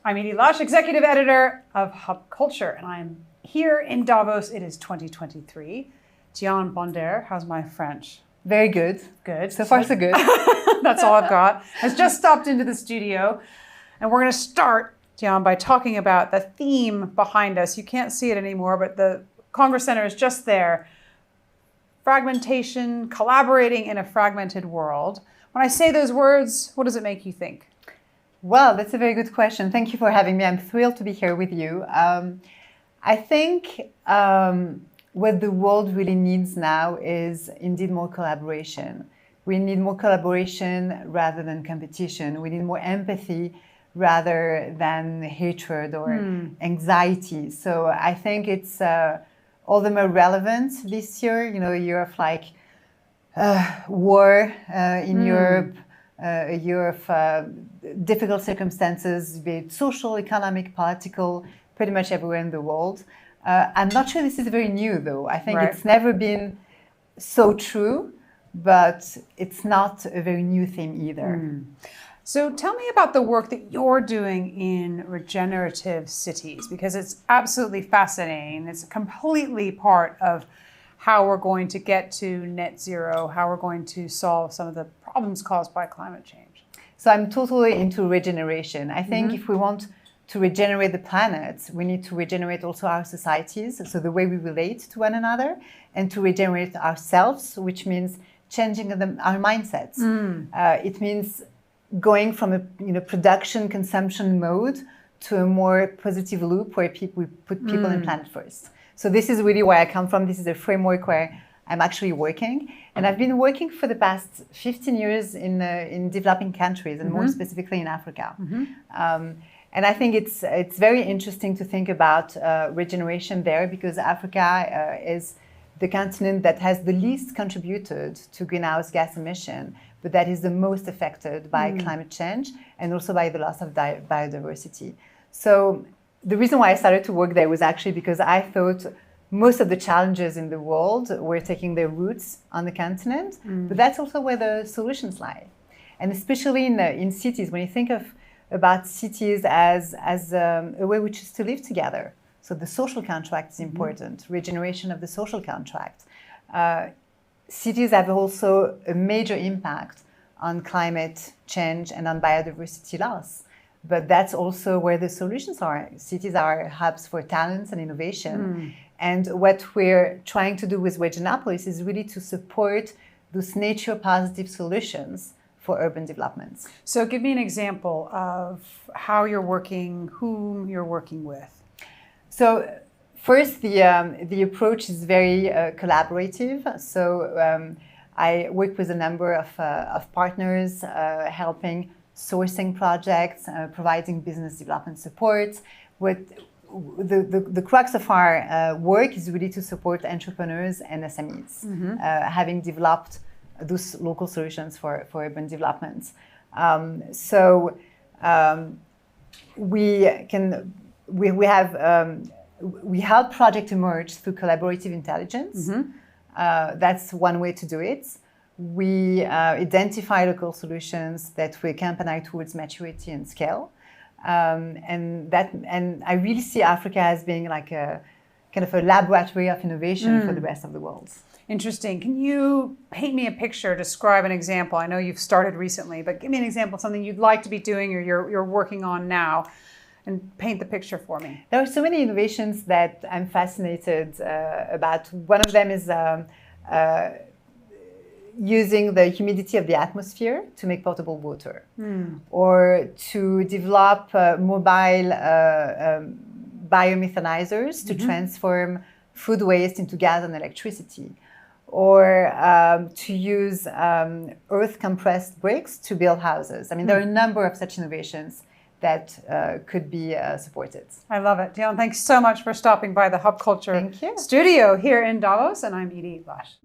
I'm Edie Lush, Executive Editor of Hub Culture, and I'm here in Davos. It is 2023. Diane Binder, how's my French? Very good. Good. So far, so good. That's all I've got. Has just stopped into the studio, and we're going to start, Diane, by talking about the theme behind us. You can't see it anymore, but the Congress Center is just there. Fragmentation, collaborating in a fragmented world. When I say those words, what does it make you think? Well, that's a very good question. Thank you for having me. I'm thrilled to be here with you. I think what the world really needs now is indeed more collaboration. We need more collaboration rather than competition. We need more empathy rather than hatred or anxiety. So I think it's all the more relevant this year, you know, a year of like war in Europe, a year of difficult circumstances, be it social, economic, political, pretty much everywhere in the world. I'm not sure this is very new, though. I think it's never been so true, but it's not a very new theme either. So tell me about the work that you're doing in regenerative cities, because it's absolutely fascinating. It's completely part of how we're going to get to net zero, how we're going to solve some of the problems caused by climate change. So I'm totally into regeneration. I think if we want to regenerate the planet, we need to regenerate also our societies, so the way we relate to one another, and to regenerate ourselves, which means changing our mindsets. It means going from a production consumption mode to a more positive loop where we put people and planet first. So this is really where I come from. This is a framework where I'm actually working. And I've been working for the past 15 years in developing countries, and more specifically in Africa. And I think it's very interesting to think about regeneration there, because Africa is the continent that has the least contributed to greenhouse gas emission, but that is the most affected by climate change and also by the loss of biodiversity. So the reason why I started to work there was actually because I thought most of the challenges in the world were taking their roots on the continent, but that's also where the solutions lie. And especially in cities, when you think about cities as a way we choose to live together. So the social contract is important, regeneration of the social contract. Cities have also a major impact on climate change and on biodiversity loss. But that's also where the solutions are. Cities are hubs for talents and innovation. And what we're trying to do with Regenopolis is really to support those nature-positive solutions for urban developments. So give me an example of how you're working, whom you're working with. So first, the approach is very collaborative. So I work with a number of partners, helping sourcing projects, providing business development support. The crux of our work is really to support entrepreneurs and SMEs, having developed those local solutions for urban development. We help projects emerge through collaborative intelligence. That's one way to do it. We identify local solutions that we accompany towards maturity and scale. And I really see Africa as being like a kind of a laboratory of innovation for the rest of the world. Interesting. Can you paint me a picture, describe an example? I know you've started recently, but give me an example of something you'd like to be doing or you're working on now, and paint the picture for me. There are so many innovations that I'm fascinated about. One of them is using the humidity of the atmosphere to make potable water, or to develop mobile biomethanizers to transform food waste into gas and electricity, or to use earth compressed bricks to build houses. I mean, there are a number of such innovations that could be supported. I love it. Diane, thanks so much for stopping by the Hub Culture studio here in Davos, and I'm Edie Lush.